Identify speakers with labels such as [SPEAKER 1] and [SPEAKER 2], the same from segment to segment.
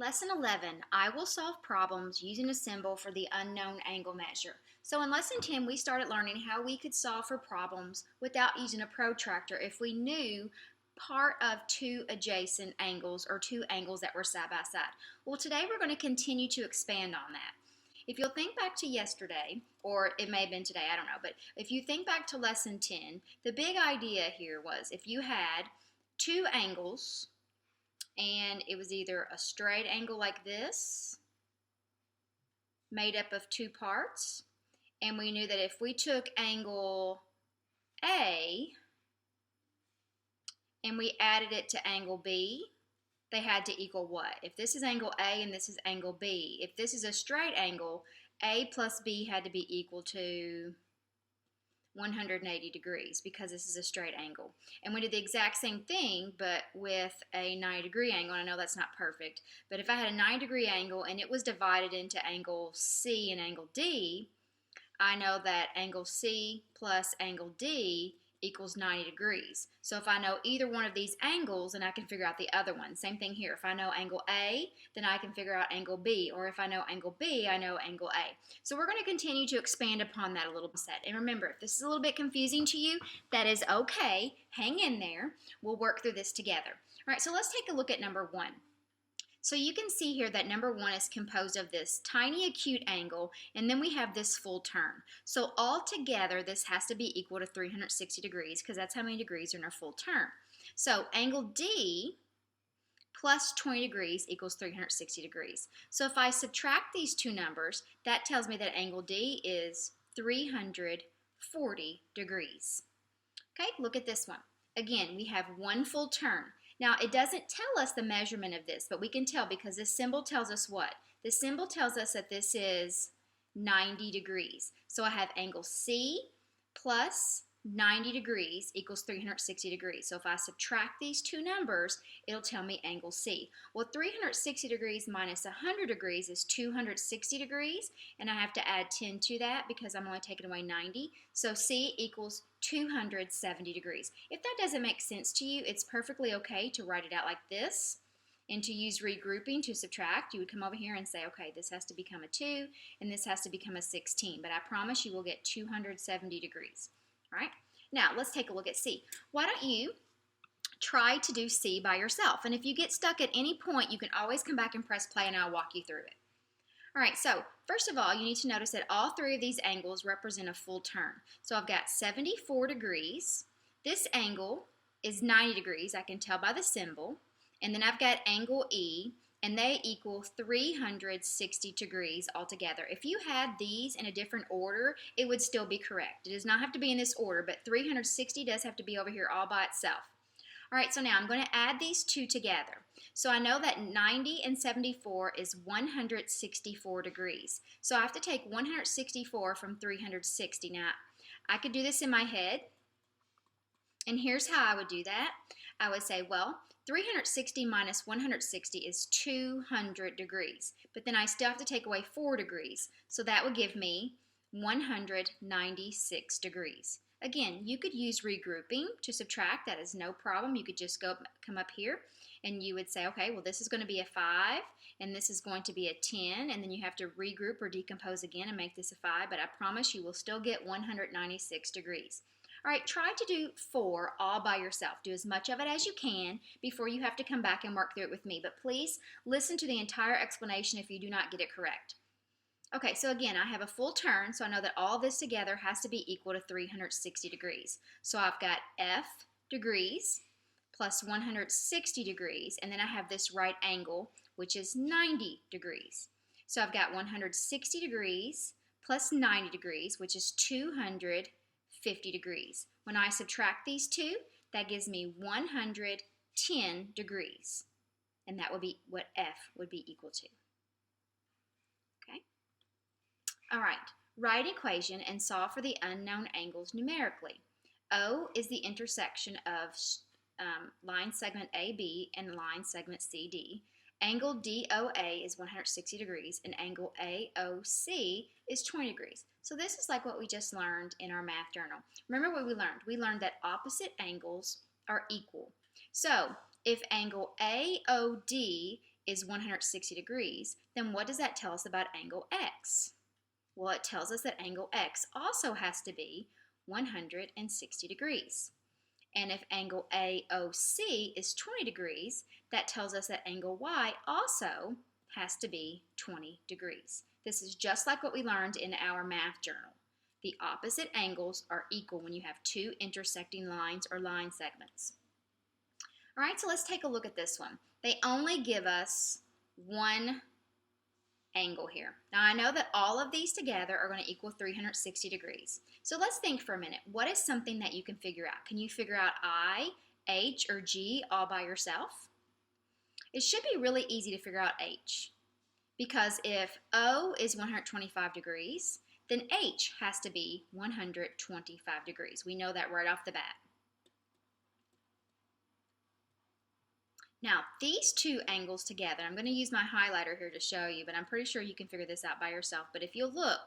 [SPEAKER 1] Lesson 11, I will solve problems using a symbol for the unknown angle measure. So in Lesson 10, we started learning how we could solve for problems without using a protractor if we knew part of two adjacent angles or two angles that were side by side. Well, today we're going to continue to expand on that. If you'll think back to yesterday, or it may have been today, I don't know, but if you think back to Lesson 10, the big idea here was if you had two angles, and it was either a straight angle like this, made up of two parts, and we knew that if we took angle A and we added it to angle B, they had to equal what? If this is angle A and this is angle B, if this is a straight angle, A plus B had to be equal to 180 degrees because this is a straight angle. And we did the exact same thing but with a 90-degree angle. And I know that's not perfect, but if I had a 90-degree angle and it was divided into angle C and angle D, I know that angle C plus angle D equals 90 degrees. So if I know either one of these angles, then I can figure out the other one. Same thing here. If I know angle A, then I can figure out angle B. Or if I know angle B, I know angle A. So we're going to continue to expand upon that a little bit. And remember, if this is a little bit confusing to you, that is okay. Hang in there. We'll work through this together. All right, so let's take a look at number 1. So you can see here that number 1 is composed of this tiny acute angle, and then we have this full turn. So all together, this has to be equal to 360 degrees because that's how many degrees are in a full turn. So angle D plus 20 degrees equals 360 degrees. So if I subtract these two numbers, that tells me that angle D is 340 degrees. Okay, look at this one. Again, we have one full turn. Now, it doesn't tell us the measurement of this, but we can tell because this symbol tells us what? The symbol tells us that this is 90 degrees. So I have angle C plus 90 degrees equals 360 degrees. So if I subtract these two numbers, it'll tell me angle C. Well, 360 degrees minus 100 degrees is 260 degrees, and I have to add 10 to that because I'm only taking away 90. So C equals 270 degrees. If that doesn't make sense to you, it's perfectly okay to write it out like this. And to use regrouping to subtract, you would come over here and say, okay, this has to become a 2, and this has to become a 16. But I promise you will get 270 degrees. All right, now let's take a look at C. Why don't you try to do C by yourself? And if you get stuck at any point, you can always come back and press play and I'll walk you through it. All right, so first of all, you need to notice that all three of these angles represent a full turn. So I've got 74 degrees. This angle is 90 degrees, I can tell by the symbol. And then I've got angle E, and they equal 360 degrees altogether. If you had these in a different order, it would still be correct. It does not have to be in this order, but 360 does have to be over here all by itself. All right, so now I'm going to add these two together. So I know that 90 and 74 is 164 degrees. So I have to take 164 from 360. Now, I could do this in my head, and here's how I would do that. I would say, well, 360 minus 160 is 200 degrees, but then I still have to take away 4 degrees, so that would give me 196 degrees. Again, you could use regrouping to subtract. That is no problem. You could just come up here and you would say, okay, well, this is going to be a 5 and this is going to be a 10, and then you have to regroup or decompose again and make this a 5, but I promise you will still get 196 degrees. All right, try to do 4 all by yourself. Do as much of it as you can before you have to come back and work through it with me, but please listen to the entire explanation if you do not get it correct. Okay, so again, I have a full turn, so I know that all this together has to be equal to 360 degrees. So I've got F degrees plus 160 degrees, and then I have this right angle, which is 90 degrees. So I've got 160 degrees plus 90 degrees, which is 250 degrees. When I subtract these two, that gives me 110 degrees, and that would be what F would be equal to. All right, write an equation and solve for the unknown angles numerically. O is the intersection of line segment AB and line segment CD. Angle DOA is 160 degrees and angle AOC is 20 degrees. So this is like what we just learned in our math journal. Remember what we learned? We learned that opposite angles are equal. So if angle AOD is 160 degrees, then what does that tell us about angle X? Well, it tells us that angle X also has to be 160 degrees. And if angle AOC is 20 degrees, that tells us that angle Y also has to be 20 degrees. This is just like what we learned in our math journal. The opposite angles are equal when you have two intersecting lines or line segments. All right, so let's take a look at this one. They only give us one angle here. Now I know that all of these together are going to equal 360 degrees. So let's think for a minute. What is something that you can figure out? Can you figure out I, H, or G all by yourself? It should be really easy to figure out H, because if O is 125 degrees, then H has to be 125 degrees. We know that right off the bat. Now, these two angles together, I'm going to use my highlighter here to show you, but I'm pretty sure you can figure this out by yourself. But if you look,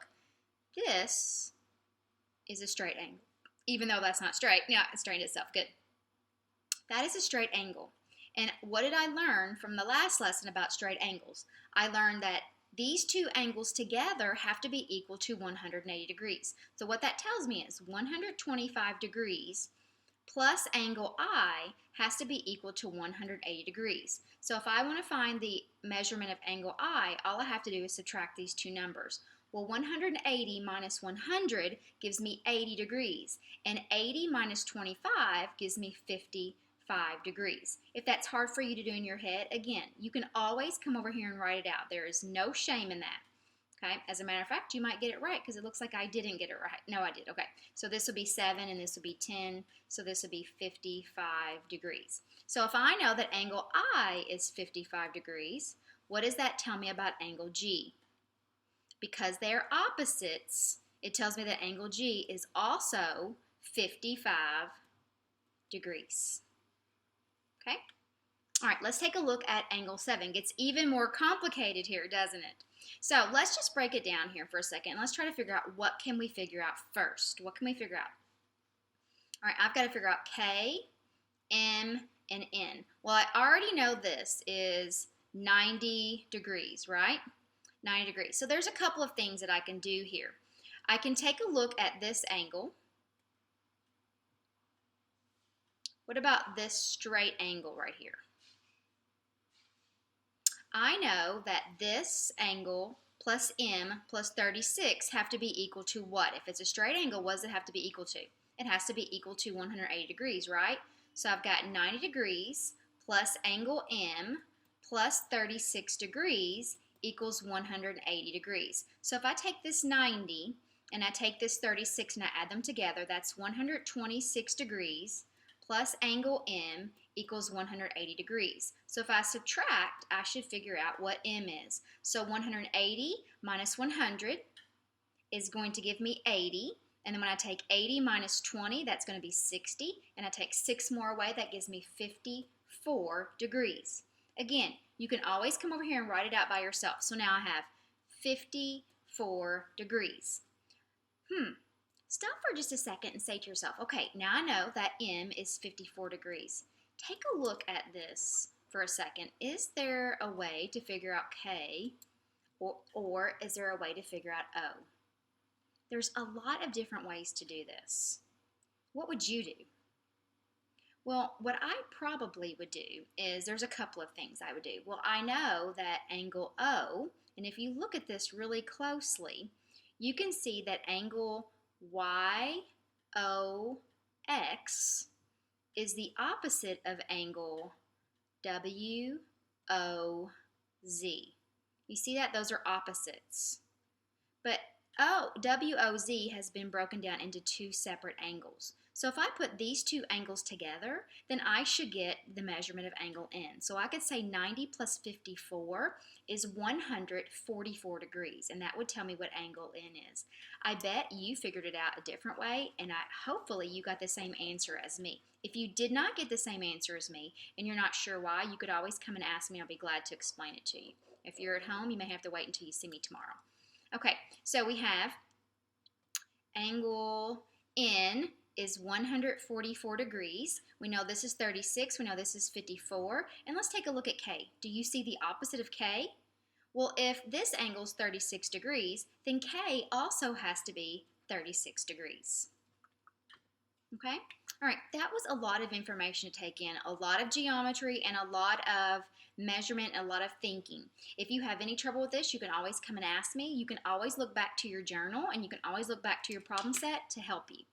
[SPEAKER 1] this is a straight angle, even though that's not straight. Yeah, it straightened itself. Good. That is a straight angle. And what did I learn from the last lesson about straight angles? I learned that these two angles together have to be equal to 180 degrees. So what that tells me is 125 degrees plus angle I has to be equal to 180 degrees. So if I want to find the measurement of angle I, all I have to do is subtract these two numbers. Well, 180 minus 100 gives me 80 degrees, and 80 minus 25 gives me 55 degrees. If that's hard for you to do in your head, again, you can always come over here and write it out. There is no shame in that. Okay, as a matter of fact, you might get it right because it looks like I didn't get it right. No, I did. Okay, so this would be 7 and this would be 10, so this would be 55 degrees. So if I know that angle I is 55 degrees, what does that tell me about angle G? Because they're opposites, it tells me that angle G is also 55 degrees. Okay? All right, let's take a look at angle 7. It gets even more complicated here, doesn't it? So let's just break it down here for a second. Let's try to figure out what can we figure out first. What can we figure out? All right, I've got to figure out K, M, and N. Well, I already know this is 90 degrees, right? 90 degrees. So there's a couple of things that I can do here. I can take a look at this angle. What about this straight angle right here? I know that this angle plus M plus 36 have to be equal to what? If it's a straight angle, what does it have to be equal to? It has to be equal to 180 degrees, right? So I've got 90 degrees plus angle M plus 36 degrees equals 180 degrees. So if I take this 90 and I take this 36 and I add them together, that's 126 degrees plus angle M equals 180 degrees. So if I subtract, I should figure out what M is. So 180 minus 100 is going to give me 80. And then when I take 80 minus 20, that's going to be 60. And I take 6 more away, that gives me 54 degrees. Again, you can always come over here and write it out by yourself. So now I have 54 degrees. Stop for just a second and say to yourself, okay, now I know that M is 54 degrees. Take a look at this for a second. Is there a way to figure out K, or is there a way to figure out O? There's a lot of different ways to do this. What would you do? Well, what I probably would do is there's a couple of things I would do. Well, I know that angle O, and if you look at this really closely, you can see that angle YOX is the opposite of angle WOZ. You see that? Those are opposites. But WOZ has been broken down into two separate angles. So if I put these two angles together, then I should get the measurement of angle N. So I could say 90 plus 54 is 144 degrees, and that would tell me what angle N is. I bet you figured it out a different way, and hopefully you got the same answer as me. If you did not get the same answer as me, and you're not sure why, you could always come and ask me. I'll be glad to explain it to you. If you're at home, you may have to wait until you see me tomorrow. Okay, so we have angle N is 144 degrees. We know this is 36. We know this is 54. And let's take a look at K. Do you see the opposite of K? Well, if this angle is 36 degrees, then K also has to be 36 degrees. Okay? All right, that was a lot of information to take in, a lot of geometry and a lot of measurement, a lot of thinking. If you have any trouble with this, you can always come and ask me. You can always look back to your journal and you can always look back to your problem set to help you.